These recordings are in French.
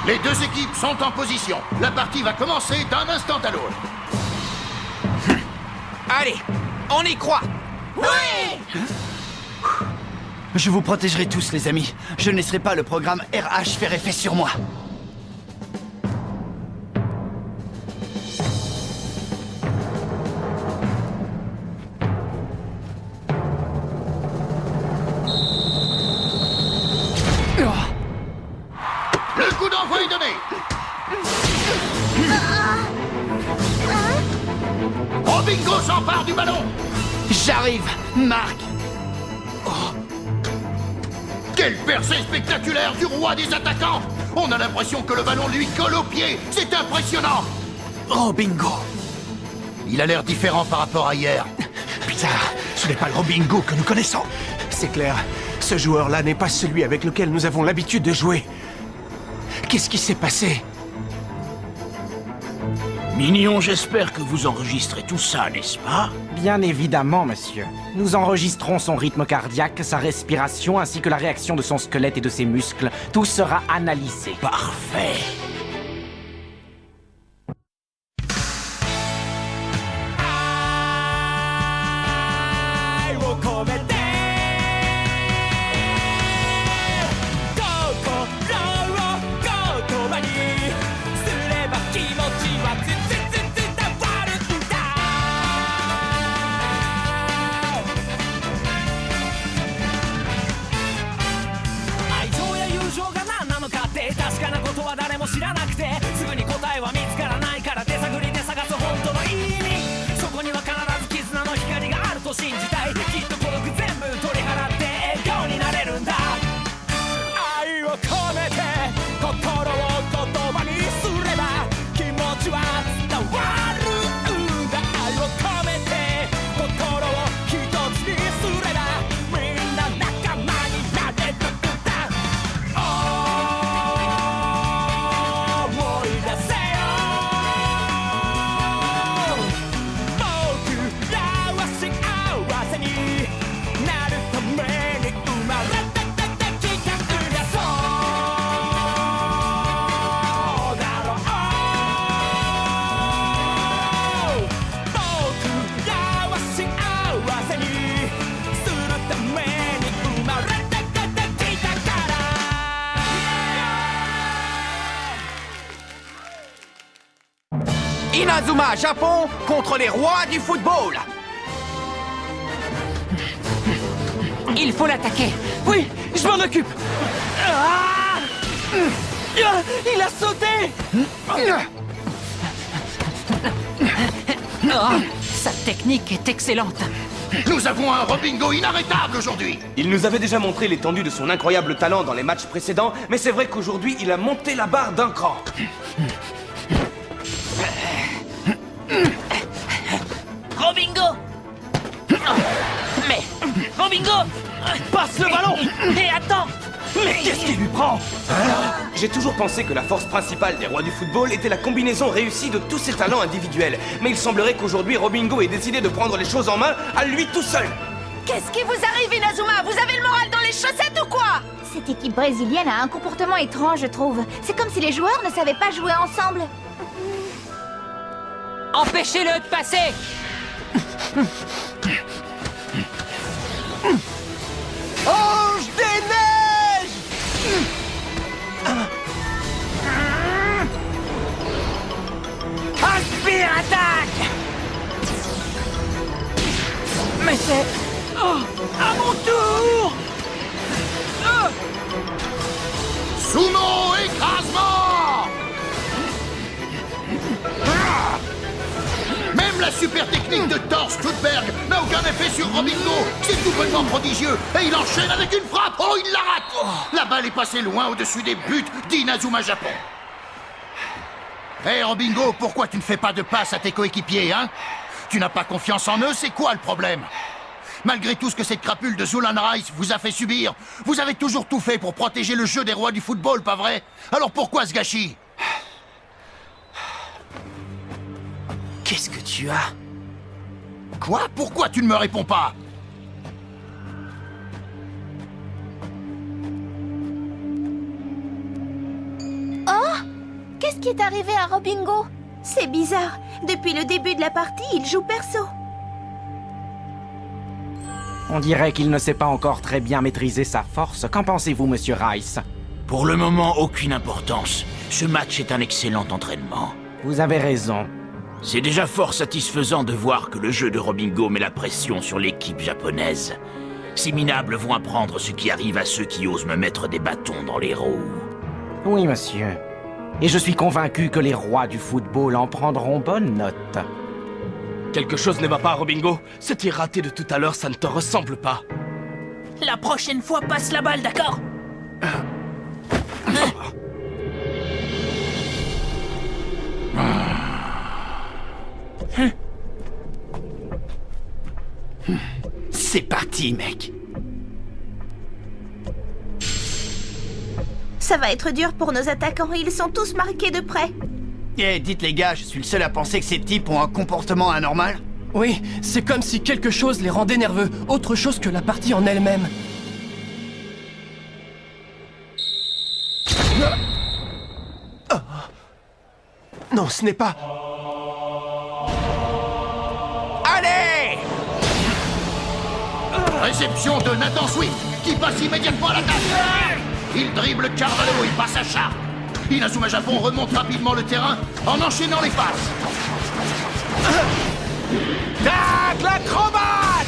Les deux équipes sont en position. La partie va commencer d'un instant à l'autre. Allez, on y croit. Oui! Je vous protégerai tous, les amis. Je ne laisserai pas le programme RH faire effet sur moi. Le coup d'envoi est donné. Robingo s'empare du ballon. J'arrive, Marc. Quelle percée spectaculaire du roi des attaquants. On a l'impression que le ballon lui colle aux pieds. C'est impressionnant. Robingo. Il a l'air différent par rapport à hier. Putain, ce n'est pas le Robingo que nous connaissons. C'est clair, ce joueur-là n'est pas celui avec lequel nous avons l'habitude de jouer. Qu'est-ce qui s'est passé? Mignon, j'espère que vous enregistrez tout ça, n'est-ce pas? Bien évidemment, monsieur. Nous enregistrons son rythme cardiaque, sa respiration, ainsi que la réaction de son squelette et de ses muscles. Tout sera analysé. Parfait. Inazuma, Japon, contre les rois du football. Il faut l'attaquer. Oui, je m'en occupe. Il a sauté. Sa technique est excellente. Nous avons un Robingo inarrêtable aujourd'hui. Il nous avait déjà montré l'étendue de son incroyable talent dans les matchs précédents, mais c'est vrai qu'aujourd'hui, il a monté la barre d'un cran. Robingo. Mais Robingo, Passe le ballon. et attends. Mais qu'est-ce qui lui prend? J'ai toujours pensé que la force principale des rois du football était la combinaison réussie de tous ses talents individuels. Mais il semblerait qu'aujourd'hui, Robingo ait décidé de prendre les choses en main à lui tout seul. Qu'est-ce qui vous arrive, Inazuma? Vous avez le moral dans les chaussettes ou quoi? Cette équipe brésilienne a un comportement étrange, je trouve. C'est comme si les joueurs ne savaient pas jouer ensemble. Empêchez-le de passer. Ange des neiges! Aspire, attaque. Mais c'est... Oh, à mon tour. Sumo écrasement. Même la super technique de Thor Stutberg n'a aucun effet sur Robingo. C'est tout bonnement prodigieux. Et il enchaîne avec une frappe. Oh, il la rate. La balle est passée loin au-dessus des buts d'Inazuma Japon. Hé, Robingo, pourquoi tu ne fais pas de passe à tes coéquipiers, hein? Tu n'as pas confiance en eux, c'est quoi le problème? Malgré tout ce que cette crapule de Zulan Rice vous a fait subir, vous avez toujours tout fait pour protéger le jeu des rois du football, pas vrai? Alors pourquoi ce gâchis? Qu'est-ce que tu as? Quoi? Pourquoi tu ne me réponds pas? Oh! qui est arrivé à Robingo? C'est bizarre. Depuis le début de la partie, il joue perso. On dirait qu'il ne sait pas encore très bien maîtriser sa force. Qu'en pensez-vous, monsieur Rice? Pour le moment, aucune importance. Ce match est un excellent entraînement. Vous avez raison. C'est déjà fort satisfaisant de voir que le jeu de Robingo met la pression sur l'équipe japonaise. Ces minables vont apprendre ce qui arrive à ceux qui osent me mettre des bâtons dans les roues. Oui, monsieur. Et je suis convaincu que les rois du football en prendront bonne note. Quelque chose ne va pas, Robingo. Ce tir raté de tout à l'heure, ça ne te ressemble pas. La prochaine fois, passe la balle, d'accord? C'est parti, mec. Ça va être dur pour nos attaquants, ils sont tous marqués de près. Eh, dites les gars, je suis le seul à penser que ces types ont un comportement anormal? Oui, c'est comme si quelque chose les rendait nerveux, autre chose que la partie en elle-même. Non, ce n'est pas... Allez! Réception de Nathan Swift, qui passe immédiatement à l'attaque. Il dribble Carvalho, il passe à Sharp. Inazuma Japon remonte rapidement le terrain en enchaînant les passes. Tac, l'acrobate!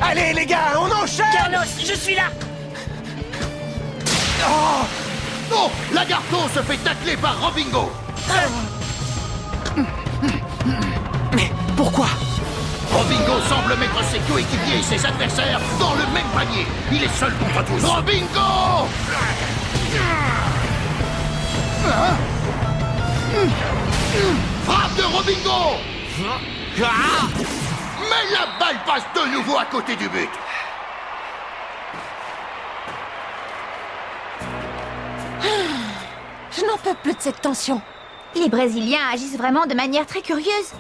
Allez, les gars, on enchaîne! Carlos, je suis là! Oh, Lagarto se fait tacler par Robingo. Mais pourquoi? Robingo semble mettre ses coéquipiers et ses adversaires dans le même panier. Il est seul contre tous. Robingo! Frappe de Robingo! Mais la balle passe de nouveau à côté du but. Je n'en peux plus de cette tension. Les Brésiliens agissent vraiment de manière très curieuse.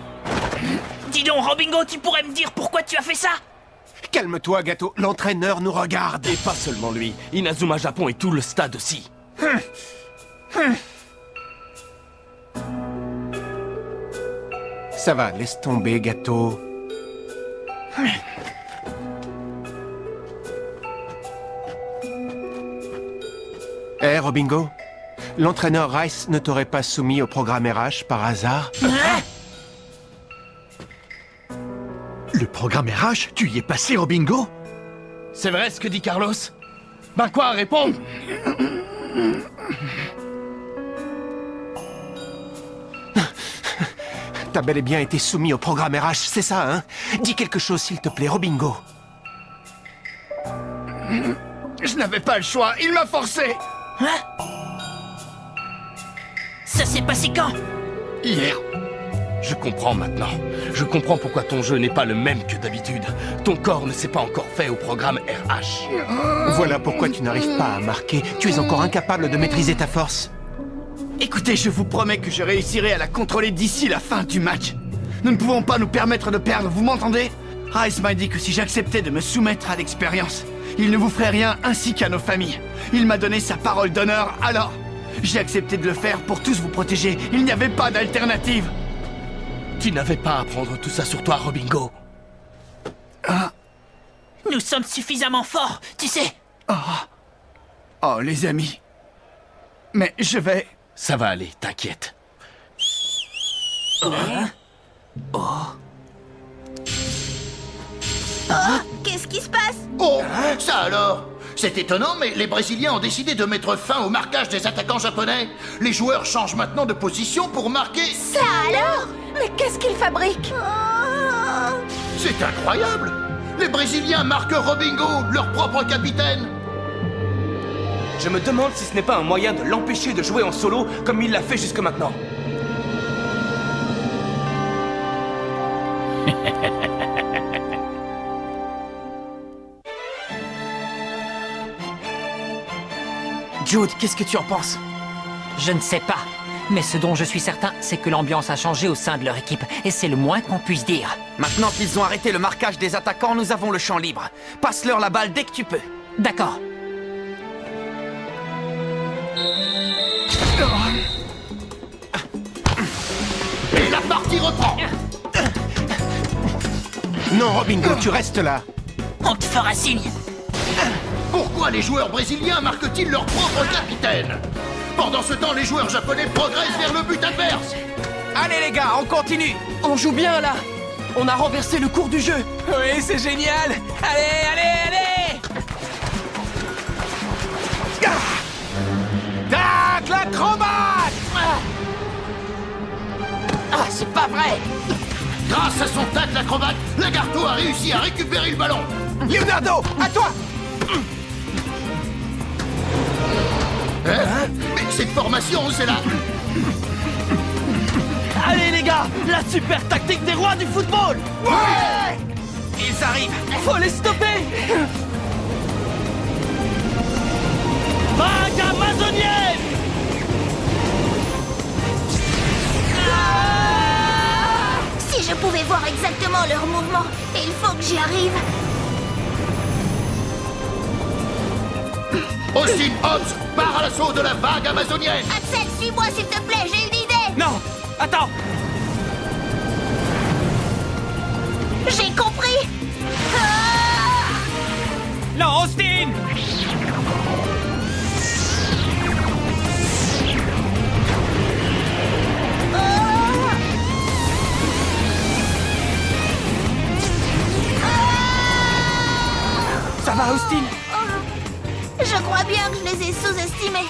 Dis donc, Robingo, tu pourrais me dire pourquoi tu as fait ça? Calme-toi, Gâteau. L'entraîneur nous regarde. Et pas seulement lui. Inazuma Japon et tout le stade aussi. Ça va, laisse tomber, Gâteau. Eh, Robingo? L'entraîneur Rice ne t'aurait pas soumis au programme RH par hasard? Le programme RH, tu y es passé, Robingo? C'est vrai ce que dit Carlos? Ben quoi, réponds! T'as bel et bien été soumis au programme RH, c'est ça, hein? Dis quelque chose, s'il te plaît, Robingo. Je n'avais pas le choix, il m'a forcé. Ça s'est passé quand? Hier. Je comprends maintenant. Je comprends pourquoi ton jeu n'est pas le même que d'habitude. Ton corps ne s'est pas encore fait au programme RH. Voilà pourquoi tu n'arrives pas à marquer. Tu es encore incapable de maîtriser ta force. Écoutez, je vous promets que je réussirai à la contrôler d'ici la fin du match. Nous ne pouvons pas nous permettre de perdre, vous m'entendez? Rice m'a dit que si j'acceptais de me soumettre à l'expérience, il ne vous ferait rien ainsi qu'à nos familles. Il m'a donné sa parole d'honneur, alors j'ai accepté de le faire pour tous vous protéger. Il n'y avait pas d'alternative. Tu n'avais pas à prendre tout ça sur toi, Robingo. Nous sommes suffisamment forts, tu sais. Oh, les amis. Mais je vais... Ça va aller, t'inquiète. Qu'est-ce qui se passe? Oh, ça alors? C'est étonnant, mais les Brésiliens ont décidé de mettre fin au marquage des attaquants japonais. Les joueurs changent maintenant de position pour marquer... Ça alors? Mais qu'est-ce qu'ils fabriquent? C'est incroyable! Les Brésiliens marquent Robingo, leur propre capitaine. Je me demande si ce n'est pas un moyen de l'empêcher de jouer en solo comme il l'a fait jusque maintenant. Jude, qu'est-ce que tu en penses? Je ne sais pas. Mais ce dont je suis certain, c'est que l'ambiance a changé au sein de leur équipe. Et c'est le moins qu'on puisse dire. Maintenant qu'ils ont arrêté le marquage des attaquants, nous avons le champ libre. Passe-leur la balle dès que tu peux. D'accord. partie reprend. Non, Robingo, tu restes là. On te fera signe. Pourquoi les joueurs brésiliens marquent-ils leur propre capitaine? Pendant ce temps, les joueurs japonais progressent vers le but adverse. Allez les gars, on continue. On joue bien là. On a renversé le cours du jeu. Oui, c'est génial. Allez, allez, allez. Tac, l'acrobate. Ah, c'est pas vrai. Grâce à son tacle acrobate, Lagarto a réussi à récupérer le ballon. Leonardo, à toi. Hein? Mais cette formation, c'est là. Allez les gars, la super tactique des rois du football. Ouais. Ils arrivent. Faut les stopper. Vague amazonienne. Si je pouvais voir exactement leurs mouvements, il faut que j'y arrive. Austin Hobbs part à l'assaut de la vague amazonienne. Axel, suis-moi s'il te plaît, j'ai une idée. Non, attends. J'ai compris. Ah! Non, Austin. Ça va, Austin? Je crois bien que je les ai sous-estimés.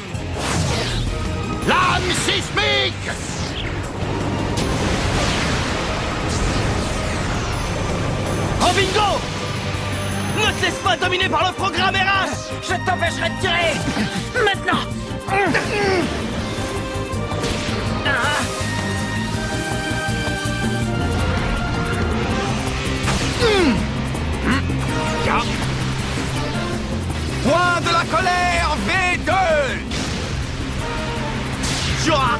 Lame sismique. Robingo! Ne te laisse pas dominer par le programme RH! Je t'empêcherai de tirer. Maintenant. Point de la colère V2. Joa!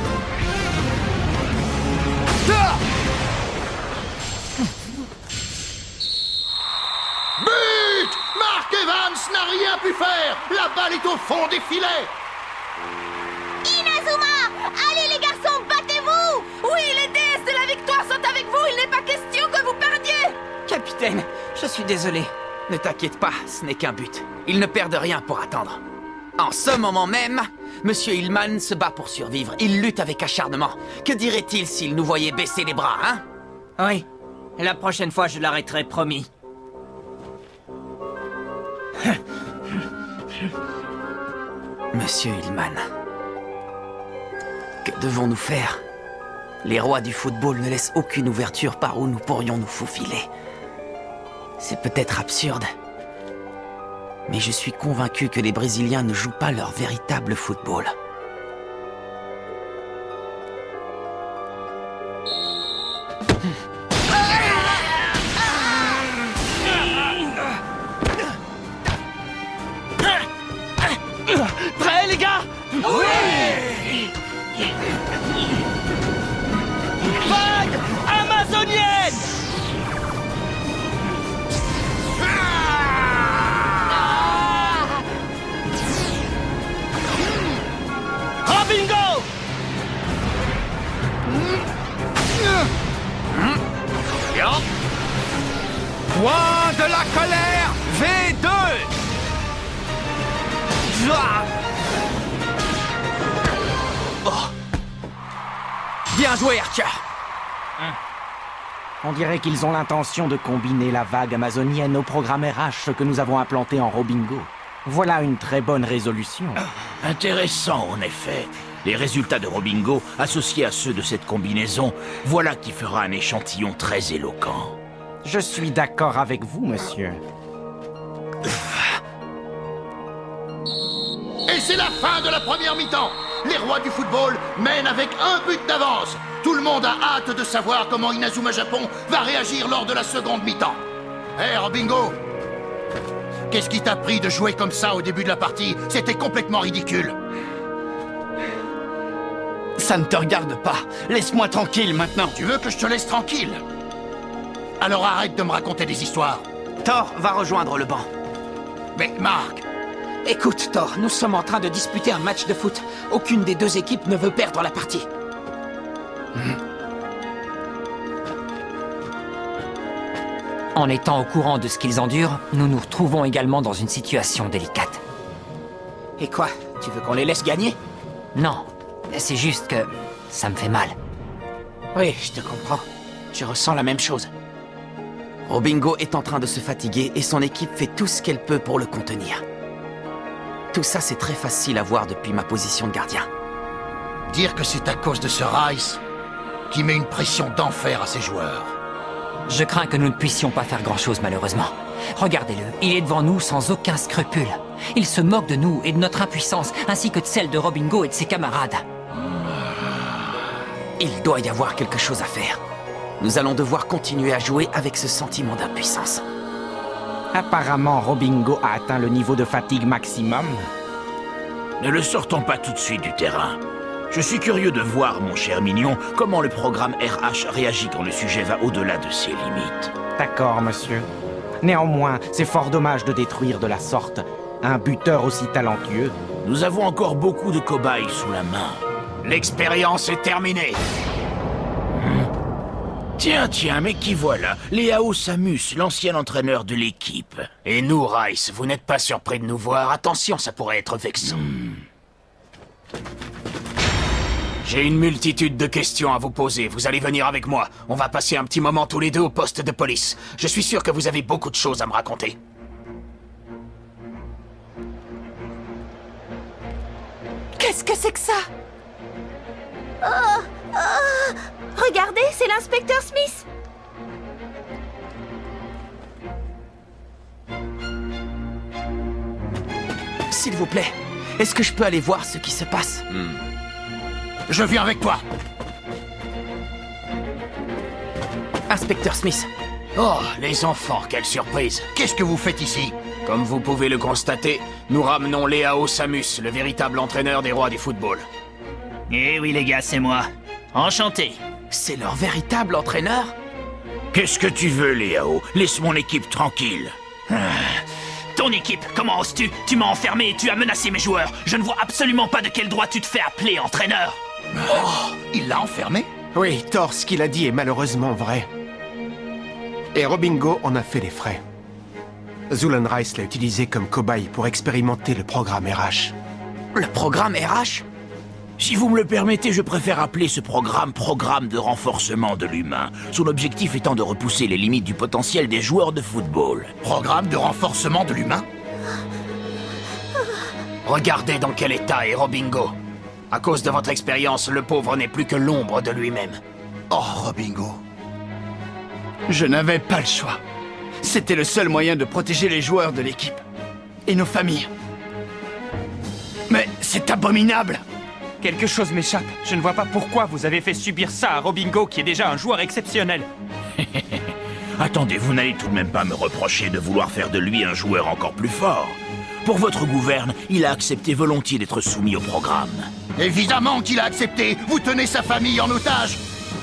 But! Mark Evans n'a rien pu faire. La balle est au fond des filets. Inazuma! Allez les garçons, battez-vous! Oui, les déesses de la victoire sont avec vous. Il n'est pas question que vous perdiez. Capitaine, je suis désolé. Ne t'inquiète pas, ce n'est qu'un but. Ils ne perdent rien pour attendre. En ce moment même, Monsieur Hillman se bat pour survivre. Il lutte avec acharnement. Que dirait-il s'il nous voyait baisser les bras, hein? Oui. La prochaine fois, je l'arrêterai, promis. Monsieur Hillman, que devons-nous faire? Les rois du football ne laissent aucune ouverture par où nous pourrions nous faufiler. C'est peut-être absurde, mais je suis convaincu que les Brésiliens ne jouent pas leur véritable football. Prêts les gars? Oui! Vague amazonienne! Robingo! Point de la colère V2. Oh. Bien joué, Archer. On dirait qu'ils ont l'intention de combiner la vague amazonienne au programme RH que nous avons implanté en Robingo. Voilà une très bonne résolution. Intéressant, en effet. Les résultats de Robingo, associés à ceux de cette combinaison, voilà qui fera un échantillon très éloquent. Je suis d'accord avec vous, monsieur. Et c'est la fin de la première mi-temps. Les rois du football mènent avec un but d'avance. Tout le monde a hâte de savoir comment Inazuma Japon va réagir lors de la seconde mi-temps. Hé, Robingo! Qu'est-ce qui t'a pris de jouer comme ça au début de la partie? C'était complètement ridicule. Ça ne te regarde pas. Laisse-moi tranquille maintenant. Tu veux que je te laisse tranquille? Alors arrête de me raconter des histoires. Thor va rejoindre le banc. Mais Marc... Écoute, Thor, nous sommes en train de disputer un match de foot. Aucune des deux équipes ne veut perdre la partie. En étant au courant de ce qu'ils endurent, nous nous retrouvons également dans une situation délicate. Et quoi? Tu veux qu'on les laisse gagner? Non, c'est juste que ça me fait mal. Oui, je te comprends. Je ressens la même chose. Robingo est en train de se fatiguer et son équipe fait tout ce qu'elle peut pour le contenir. Tout ça, c'est très facile à voir depuis ma position de gardien. Dire que c'est à cause de ce Rice qui met une pression d'enfer à ses joueurs. Je crains que nous ne puissions pas faire grand-chose, malheureusement. Regardez-le, il est devant nous sans aucun scrupule. Il se moque de nous et de notre impuissance, ainsi que de celle de Robingo et de ses camarades. Il doit y avoir quelque chose à faire. Nous allons devoir continuer à jouer avec ce sentiment d'impuissance. Apparemment, Robingo a atteint le niveau de fatigue maximum. Ne le sortons pas tout de suite du terrain. Je suis curieux de voir, mon cher mignon, comment le programme RH réagit quand le sujet va au-delà de ses limites. D'accord, monsieur. Néanmoins, c'est fort dommage de détruire de la sorte un buteur aussi talentueux. Nous avons encore beaucoup de cobayes sous la main. L'expérience est terminée. Tiens, mais qui voilà? Léao Samus, l'ancien entraîneur de l'équipe. Et nous, Rice, vous n'êtes pas surpris de nous voir? Attention, ça pourrait être vexant. J'ai une multitude de questions à vous poser. Vous allez venir avec moi. On va passer un petit moment tous les deux au poste de police. Je suis sûr que vous avez beaucoup de choses à me raconter. Qu'est-ce que c'est que ça? Regardez, c'est l'inspecteur Smith. S'il vous plaît, est-ce que je peux aller voir ce qui se passe? Je viens avec toi. Inspecteur Smith. Oh, les enfants, quelle surprise. Qu'est-ce que vous faites ici? Comme vous pouvez le constater, nous ramenons Léao Samus, le véritable entraîneur des rois du football. Eh oui les gars, c'est moi. Enchanté. C'est leur véritable entraîneur? Qu'est-ce que tu veux, Léao? Laisse mon équipe tranquille. Ton équipe, comment oses-tu? Tu m'as enfermé et tu as menacé mes joueurs. Je ne vois absolument pas de quel droit tu te fais appeler entraîneur. Oh, il l'a enfermé? Oui, Thor, ce qu'il a dit est malheureusement vrai. Et Robingo en a fait les frais. Zulan Rice l'a utilisé comme cobaye pour expérimenter le programme RH. Le programme RH? Si vous me le permettez, je préfère appeler ce programme de renforcement de l'humain, son objectif étant de repousser les limites du potentiel des joueurs de football. Programme de renforcement de l'humain? Regardez dans quel état est Robingo. À cause de votre expérience, le pauvre n'est plus que l'ombre de lui-même. Oh, Robingo. Je n'avais pas le choix. C'était le seul moyen de protéger les joueurs de l'équipe. Et nos familles. Mais c'est abominable! Quelque chose m'échappe. Je ne vois pas pourquoi vous avez fait subir ça à Robingo, qui est déjà un joueur exceptionnel. Attendez, vous n'allez tout de même pas me reprocher de vouloir faire de lui un joueur encore plus fort. Pour votre gouverne, il a accepté volontiers d'être soumis au programme. Évidemment qu'il a accepté. Vous tenez sa famille en otage.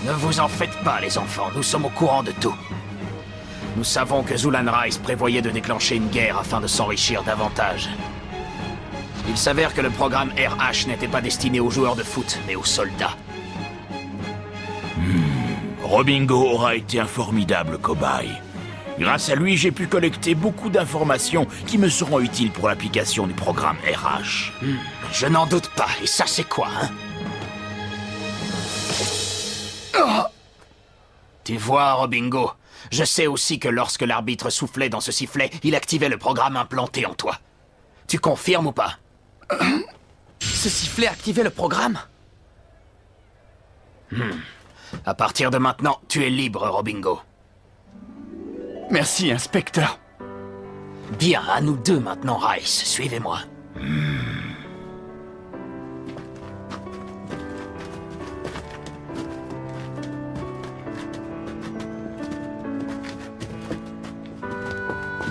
Ne vous en faites pas, les enfants. Nous sommes au courant de tout. Nous savons que Zulan Rice prévoyait de déclencher une guerre afin de s'enrichir davantage. Il s'avère que le programme RH n'était pas destiné aux joueurs de foot, mais aux soldats. Robingo aura été un formidable cobaye. Grâce à lui, j'ai pu collecter beaucoup d'informations qui me seront utiles pour l'application du programme RH. Je n'en doute pas. Et ça, c'est quoi, hein? Oh! Tu vois, Robingo, je sais aussi que lorsque l'arbitre soufflait dans ce sifflet, il activait le programme implanté en toi. Tu confirmes ou pas? Ce sifflet activait le programme? À partir de maintenant, tu es libre, Robingo. Merci, inspecteur. Bien, à nous deux maintenant, Rice. Suivez-moi.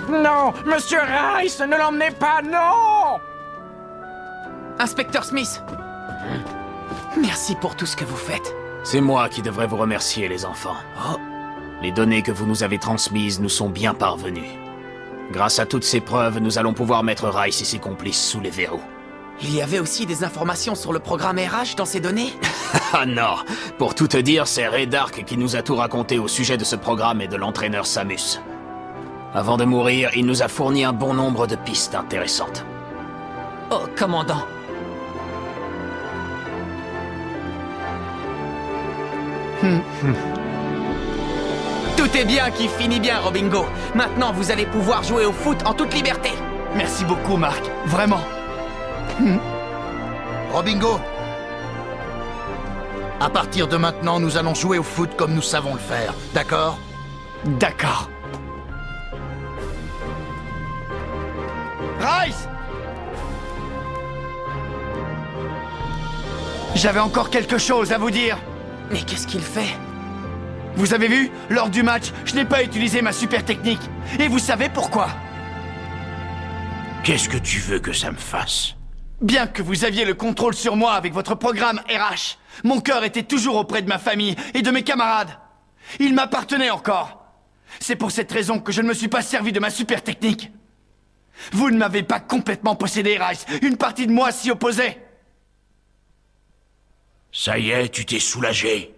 Non, Monsieur Rice, ne l'emmenez pas, non! Inspecteur Smith! Merci pour tout ce que vous faites. C'est moi qui devrais vous remercier, les enfants. Les données que vous nous avez transmises nous sont bien parvenues. Grâce à toutes ces preuves, nous allons pouvoir mettre Rice et ses complices sous les verrous. Il y avait aussi des informations sur le programme RH dans ces données? Ah non! Pour tout te dire, c'est Ray Dark qui nous a tout raconté au sujet de ce programme et de l'entraîneur Samus. Avant de mourir, il nous a fourni un bon nombre de pistes intéressantes. Oh, commandant. Tout est bien qui finit bien, Robingo. Maintenant, vous allez pouvoir jouer au foot en toute liberté. Merci beaucoup, Marc. Vraiment. Robingo, à partir de maintenant, nous allons jouer au foot comme nous savons le faire, d'accord? D'accord. Rice! J'avais encore quelque chose à vous dire. Mais qu'est-ce qu'il fait? Vous avez vu? Lors du match, je n'ai pas utilisé ma super technique. Et vous savez pourquoi? Qu'est-ce que tu veux que ça me fasse? Bien que vous aviez le contrôle sur moi avec votre programme RH, mon cœur était toujours auprès de ma famille et de mes camarades. Il m'appartenait encore. C'est pour cette raison que je ne me suis pas servi de ma super technique. Vous ne m'avez pas complètement possédé, Rice. Une partie de moi s'y opposait. Ça y est, tu t'es soulagé.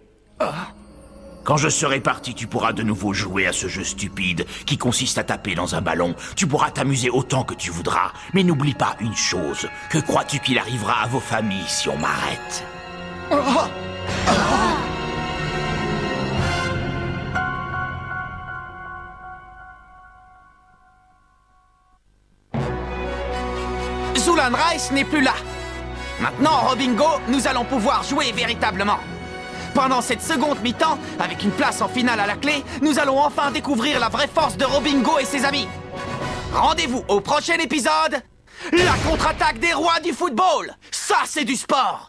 Quand je serai parti, tu pourras de nouveau jouer à ce jeu stupide qui consiste à taper dans un ballon. Tu pourras t'amuser autant que tu voudras. Mais n'oublie pas une chose. Que crois-tu qu'il arrivera à vos familles si on m'arrête? Zulan Rice n'est plus là. Maintenant, Robingo, nous allons pouvoir jouer véritablement. Pendant cette seconde mi-temps, avec une place en finale à la clé, nous allons enfin découvrir la vraie force de Robingo et ses amis. Rendez-vous au prochain épisode, la contre-attaque des rois du football. Ça, c'est du sport.